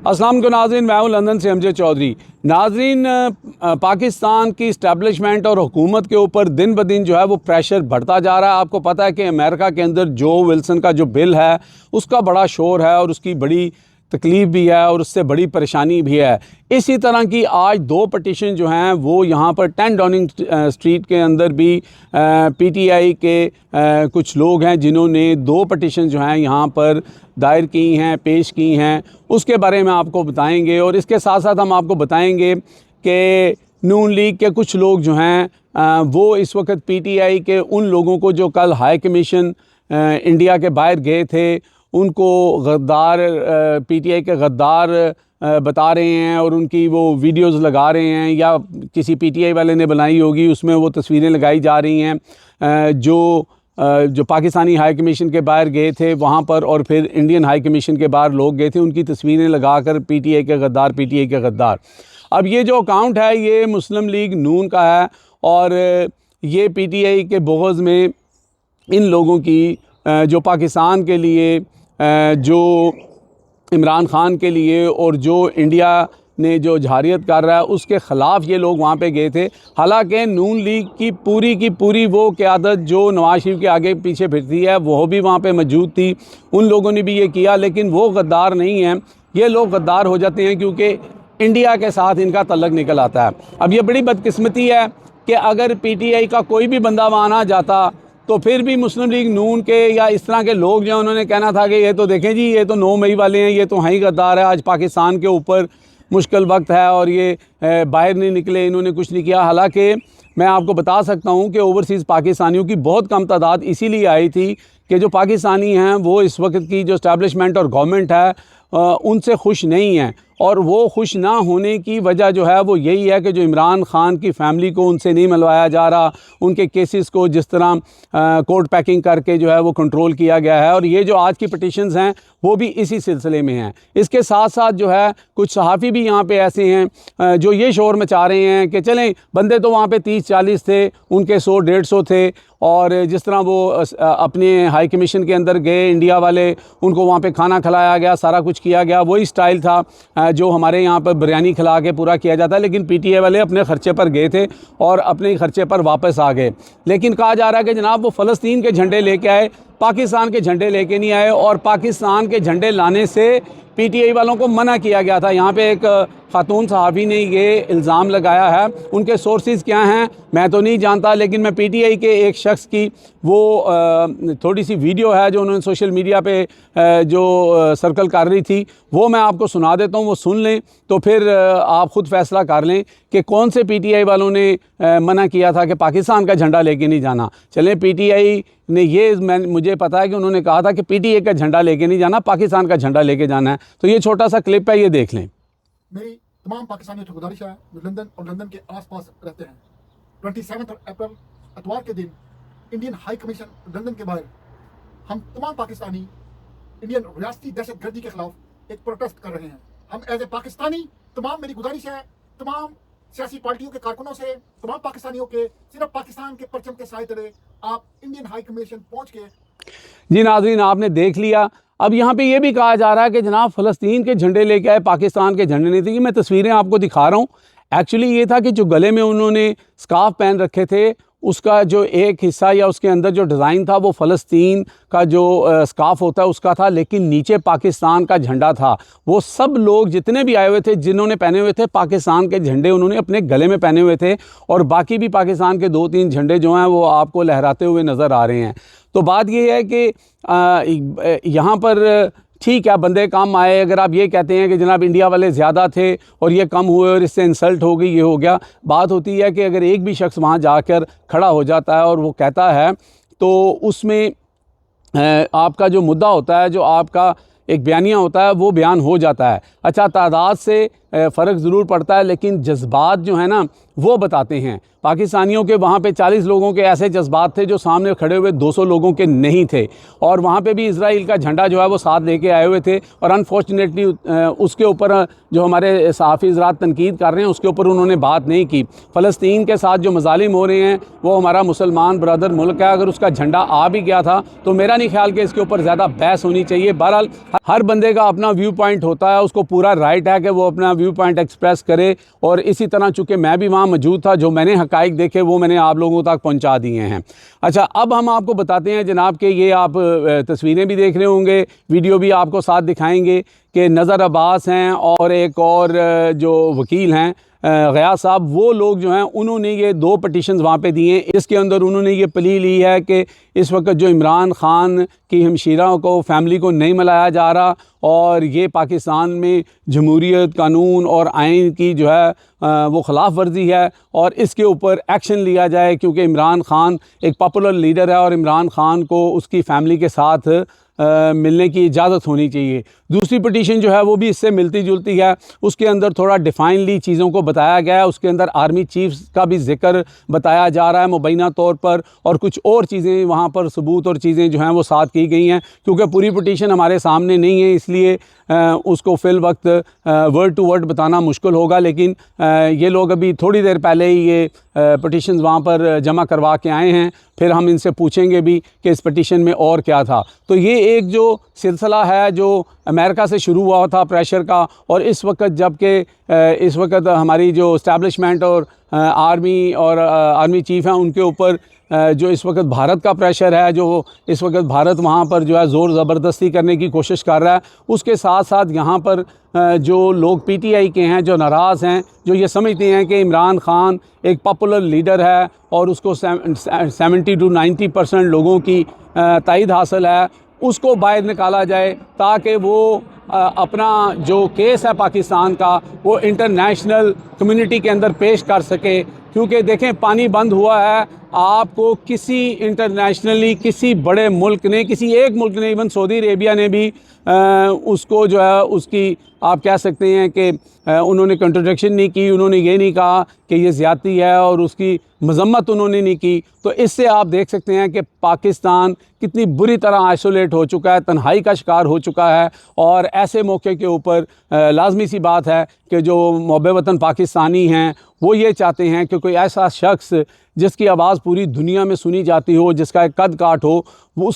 अस्सलाम वालेकुम नाज़रीन, मैं हूँ लंदन से एमजे चौधरी। नाज़रीन, पाकिस्तान की इस्टेब्लिशमेंट और हुकूमत के ऊपर दिन ब दिन जो है वो प्रेशर बढ़ता जा रहा है। आपको पता है कि अमेरिका के अंदर जो विल्सन का जो बिल है उसका बड़ा शोर है और उसकी बड़ी तकलीफ़ भी है और उससे बड़ी परेशानी भी है। इसी तरह की आज दो पटिशन जो हैं वो यहाँ पर 10 डाउनिंग स्ट्रीट के अंदर भी पीटीआई के कुछ लोग हैं जिन्होंने दो पटिशन जो हैं यहाँ पर दायर की हैं, पेश की हैं। उसके बारे में आपको बताएंगे और इसके साथ साथ हम आपको बताएंगे कि नून लीग के कुछ लोग जो हैं वो इस वक्त पीटीआई के उन लोगों को जो कल हाई कमीशन इंडिया के बाहर गए थे उनको गद्दार, पीटीआई के गद्दार बता रहे हैं और उनकी वो वीडियोस लगा रहे हैं या किसी पीटीआई वाले ने बनाई होगी, उसमें वो तस्वीरें लगाई जा रही हैं जो पाकिस्तानी हाई कमीशन के बाहर गए थे वहाँ पर और फिर इंडियन हाई कमीशन के बाहर लोग गए थे, उनकी तस्वीरें लगाकर पीटीआई के गद्दार, पीटीआई के गद्दार। अब ये जो अकाउंट है ये मुस्लिम लीग नून का है और ये पीटीआई के बोगज़ में इन लोगों की जो पाकिस्तान के लिए, जो इमरान ख़ान के लिए और जो इंडिया ने जो जहारियत कर रहा है उसके ख़िलाफ़ ये लोग वहाँ पे गए थे। हालांकि नून लीग की पूरी वो क़यादत जो नवाज शरीफ के आगे पीछे फिरती है वो भी वहाँ पे मौजूद थी, उन लोगों ने भी ये किया, लेकिन वो गद्दार नहीं हैं। ये लोग गद्दार हो जाते हैं क्योंकि इंडिया के साथ इनका तल्लक निकल आता है। अब ये बड़ी बदकिस्मती है कि अगर पीटीआई का कोई भी बंदा वहाँ ना जाता तो फिर भी मुस्लिम लीग नून के या इस तरह के लोग जो उन्होंने कहना था कि ये तो देखें जी, ये तो 9 मई वाले हैं, ये तो हैं ही गद्दार है, आज पाकिस्तान के ऊपर मुश्किल वक्त है और ये बाहर नहीं निकले, इन्होंने कुछ नहीं किया। हालांकि मैं आपको बता सकता हूँ कि ओवरसीज़ पाकिस्तानियों की बहुत कम तादाद इसीलिए आई थी कि जो पाकिस्तानी हैं वो इस वक्त की जो इस्टेब्लिशमेंट और गवर्नमेंट है उनसे खुश नहीं हैं और वो खुश ना होने की वजह जो है वो यही है कि जो इमरान ख़ान की फ़ैमिली को उनसे नहीं मिलवाया जा रहा, उनके केसेस को जिस तरह कोर्ट पैकिंग करके जो है वो कंट्रोल किया गया है। और ये जो आज की पटिशन्स हैं वो भी इसी सिलसिले में हैं। इसके साथ साथ जो है कुछ सहाफ़ी भी यहाँ पे ऐसे हैं जो ये शोर मचा रहे हैं कि चलें, बंदे तो वहाँ पे 30-40 थे, उनके 100-150 थे और जिस तरह वो अपने हाई कमीशन के अंदर गए इंडिया वाले, उनको वहाँ पे खाना खिलाया गया, सारा कुछ किया गया, वही स्टाइल था जो हमारे यहाँ पर बिरयानी खिला के पूरा किया जाता है। लेकिन पीटीआई वाले अपने ख़र्चे पर गए थे और अपने ख़र्चे पर वापस आ गए। लेकिन कहा जा रहा है कि जनाब वो फ़लस्तीन के झंडे लेके आए, पाकिस्तान के झंडे लेके नहीं आए और पाकिस्तान के झंडे लाने से पीटीआई वालों को मना किया गया था। यहाँ पे एक ख़ातून सहाफ़ी ने ये इल्ज़ाम लगाया है, उनके सोर्सेज क्या हैं मैं तो नहीं जानता, लेकिन मैं पीटीआई के एक शख्स की वो थोड़ी सी वीडियो है जो उन्होंने सोशल मीडिया पे जो सर्कल कर रही थी वो मैं आपको सुना देता हूँ, वो सुन लें तो फिर आप ख़ुद फ़ैसला कर लें कि कौन से पीटीआई वालों ने मना किया था कि पाकिस्तान का झंडा लेके नहीं जाना। चलें, पीटीआई ने ये मुझे पता है कि उन्होंने कहा था कि पीटीआई का झंडा लेके नहीं जाना, पाकिस्तान का झंडा लेके जाना है। तो ये छोटा सा क्लिप है, ये देख लें। मेरी तमाम पाकिस्तानियों से गुजारिश है जो लंदन और लंदन के आसपास रहते हैं, 27 अप्रैल इतवार के दिन इंडियन हाई कमीशन लंदन के बाहर हम तमाम पाकिस्तानी इंडियन रियासती दहशतगर्दी के खिलाफ एक प्रोटेस्ट कर रहे हैं। हम एज ए पाकिस्तानी तमाम, मेरी गुजारिश है तमाम सियासी पार्टियों के कारकुनों से, तमाम पाकिस्तानियों के, सिर्फ पाकिस्तान के परचम के साए तले आप इंडियन हाई कमीशन पहुँच के। जी नाज़रीन, आपने देख लिया। अब यहाँ पे ये भी कहा जा रहा है कि जनाब फ़लस्तीन के झंडे लेके आए, पाकिस्तान के झंडे नहीं थे। ये मैं तस्वीरें आपको दिखा रहा हूँ। एक्चुअली ये था कि जो गले में उन्होंने स्कार्फ पहन रखे थे उसका जो एक हिस्सा या उसके अंदर जो डिज़ाइन था वो फ़लस्तीन का जो स्कार्फ होता है उसका था, लेकिन नीचे पाकिस्तान का झंडा था। वो सब लोग जितने भी आए हुए थे जिन्होंने पहने हुए थे पाकिस्तान के झंडे उन्होंने अपने गले में पहने हुए थे और बाकी भी पाकिस्तान के 2-3 झंडे जो हैं वो आपको लहराते हुए नज़र आ रहे हैं। तो बात ये है कि यहाँ पर ठीक है, बंदे कम आए। अगर आप ये कहते हैं कि जनाब इंडिया वाले ज़्यादा थे और ये कम हुए और इससे इंसल्ट हो गई, ये हो गया, बात होती है कि अगर एक भी शख्स वहाँ जाकर खड़ा हो जाता है और वो कहता है तो उसमें आपका जो मुद्दा होता है, जो आपका एक बयानिया होता है वो बयान हो जाता है। अच्छा, तादाद से फ़र्क ज़रूर पड़ता है लेकिन जज्बात जो है ना वो बताते हैं। पाकिस्तानियों के वहाँ पे 40 लोगों के ऐसे जज्बात थे जो सामने खड़े हुए 200 लोगों के नहीं थे, और वहाँ पे भी इजराइल का झंडा जो है वो साथ लेके आए हुए थे। और अनफॉर्चुनेटली उसके ऊपर जो हमारे सहाफ़ी हज़रात तनकीद कर रहे हैं उसके ऊपर उन्होंने बात नहीं की। फ़लस्तीन के साथ जो मज़ालिम हो रहे हैं वो हमारा मुसलमान ब्रदर मुल्क है, अगर उसका झंडा आ भी गया था तो मेरा नहीं ख्याल कि इसके ऊपर ज़्यादा बहस होनी चाहिए। बहरहाल हर बंदे का अपना व्यू पॉइंट होता है, उसको पूरा राइट है कि वो अपना व्यू पॉइंट एक्सप्रेस करे, और इसी तरह चूँकि मैं भी वहाँ मौजूद था, जो मैंने हक़ाइक़ देखे वो मैंने आप लोगों तक पहुँचा दिए हैं। अच्छा, अब हम आपको बताते हैं जनाब कि ये आप तस्वीरें भी देख रहे होंगे, वीडियो भी आपको साथ दिखाएंगे कि नज़र अब्बास हैं और एक और जो वकील हैं गयास साहब, वो लोग जो हैं उन्होंने ये 2 पटिशन्स वहाँ पे दिए। इसके अंदर उन्होंने ये प्ली ली है कि इस वक्त जो इमरान ख़ान की हमशीरा को, फैमिली को नहीं मिलाया जा रहा, और ये पाकिस्तान में जमहूरियत, कानून और आइन की जो है वो ख़िलाफ़ वर्जी है, और इसके ऊपर एक्शन लिया जाए, क्योंकि इमरान ख़ान एक पॉपुलर लीडर है और इमरान ख़ान को उसकी फ़ैमिली के साथ मिलने की इजाज़त होनी चाहिए। दूसरी पटिशन जो है वो भी इससे मिलती जुलती है, उसके अंदर थोड़ा डिफ़ाइनली चीज़ों को बताया गया है। उसके अंदर आर्मी चीफ्स का भी जिक्र बताया जा रहा है मुबैना तौर पर, और कुछ और चीज़ें वहाँ पर सबूत और चीज़ें जो हैं वो साथ की गई हैं। क्योंकि पूरी पटिशन हमारे सामने नहीं है, इसलिए उसको फ़िल वक्त वर्ड टू वर्ड बताना मुश्किल होगा, लेकिन ये लोग अभी थोड़ी देर पहले ही ये पटिशन्स वहाँ पर जमा करवा के आए हैं। फिर हम इनसे पूछेंगे भी कि इस पटिशन में और क्या था। तो ये एक जो सिलसिला है जो अमेरिका से शुरू हुआ था प्रेशर का, और इस वक्त जबकि इस वक्त हमारी जो इस्टेब्लिशमेंट और आर्मी चीफ़ हैं उनके ऊपर जो इस वक्त भारत का प्रेशर है, जो इस वक्त भारत वहाँ पर जो है ज़ोर ज़बरदस्ती करने की कोशिश कर रहा है, उसके साथ साथ यहाँ पर जो लोग PTI के हैं जो नाराज़ हैं, जो ये समझते हैं कि इमरान ख़ान एक पॉपुलर लीडर है और उसको 70 to 90% लोगों की तायद हासिल है, उसको बाहर निकाला जाए ताकि वो अपना जो केस है पाकिस्तान का वो इंटरनेशनल कम्युनिटी के अंदर पेश कर सके। क्योंकि देखें, पानी बंद हुआ है, आपको किसी इंटरनेशनली किसी बड़े मुल्क ने, किसी एक मुल्क ने, इवन सऊदी अरेबिया ने भी उसको जो है उसकी आप कह सकते हैं कि उन्होंने कंट्रोडिक्शन नहीं की, उन्होंने ये नहीं कहा कि ये ज़्यादती है, और उसकी मजम्मत उन्होंने नहीं की। तो इससे आप देख सकते हैं कि पाकिस्तान कितनी बुरी तरह आइसोलेट हो चुका है, तन्हाई का शिकार हो चुका है। और ऐसे मौके के ऊपर लाजमी सी बात है कि जो मोहब्बे वतन पाकिस्तानी हैं वो ये चाहते हैं कि कोई ऐसा शख्स जिसकी आवाज़ पूरी दुनिया में सुनी जाती हो, जिसका एक कद काठ हो, वो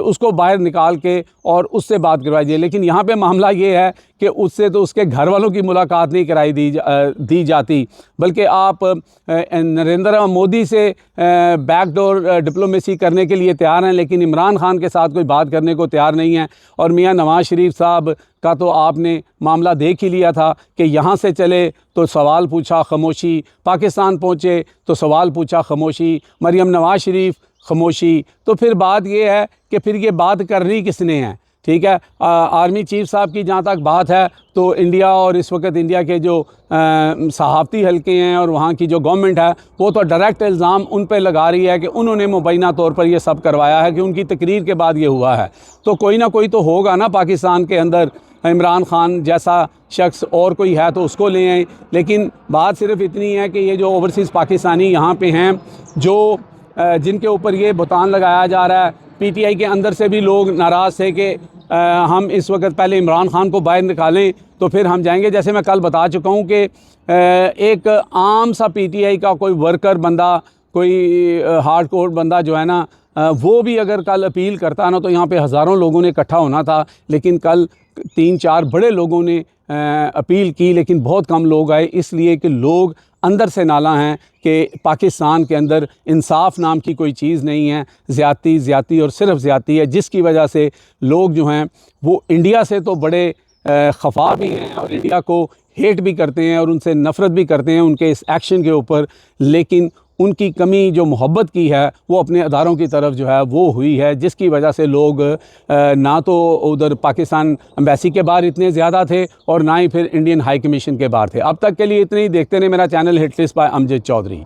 उसको बाहर निकाल के और उससे बात करवाई जाए। लेकिन यहाँ पे मामला ये है कि उससे तो उसके घर वालों की मुलाकात नहीं कराई दी जाती, बल्कि आप नरेंद्र मोदी से बैकडोर डिप्लोमेसी करने के लिए तैयार हैं, लेकिन इमरान ख़ान के साथ कोई बात करने को तैयार नहीं है। और मियाँ नवाज़ शरीफ साहब का तो आपने मामला देख ही लिया था कि यहाँ से चले तो सवाल पूछा खामोशी, पाकिस्तान पहुँचे तो सवाल पूछा खामोशी, मरियम नवाज़ शरीफ खामोशी। तो फिर बात ये है कि फिर ये बात करनी किसने है? ठीक है, आर्मी चीफ साहब की जहाँ तक बात है तो इंडिया और इस वक्त इंडिया के जो सहाफ़ती हल्के हैं और वहाँ की जो गवर्नमेंट है वो तो डायरेक्ट इल्ज़ाम उन पर लगा रही है कि उन्होंने मुबैना तौर पर ये सब करवाया है, कि उनकी तकरीर के बाद ये हुआ है। तो कोई ना कोई तो होगा ना पाकिस्तान के अंदर, इमरान ख़ान जैसा शख्स और कोई है तो उसको ले आए। लेकिन बात सिर्फ इतनी है कि ये जो ओवरसीज़ पाकिस्तानी यहाँ पे हैं, जो जिनके ऊपर ये बुतान लगाया जा रहा है, PTI के अंदर से भी लोग नाराज़ थे कि हम इस वक्त पहले इमरान ख़ान को बाहर निकालें तो फिर हम जाएंगे। जैसे मैं कल बता चुका हूँ कि एक आम सा PTI का कोई वर्कर बंदा, कोई हार्ड कोर बंदा जो है ना, वो भी अगर कल अपील करता ना तो यहाँ पे हज़ारों लोगों ने इकट्ठा होना था। लेकिन कल 3-4 बड़े लोगों ने अपील की, लेकिन बहुत कम लोग आए, इसलिए कि लोग अंदर से नाला हैं कि पाकिस्तान के अंदर इंसाफ नाम की कोई चीज़ नहीं है, ज़्यादती और सिर्फ ज़्यादती है, जिसकी वजह से लोग जो हैं वो इंडिया से तो बड़े खफा भी हैं और इंडिया को हेट भी करते हैं और उनसे नफ़रत भी करते हैं उनके इस एक्शन के ऊपर। लेकिन उनकी कमी जो मोहब्बत की है वो अपने अदारों की तरफ जो है वो हुई है, जिसकी वजह से लोग ना तो उधर पाकिस्तान एम्बेसी के बाहर इतने ज़्यादा थे और ना ही फिर इंडियन हाई कमीशन के बाहर थे। अब तक के लिए इतने ही। देखते रहे मेरा channel hit list by Amjad Chaudhary.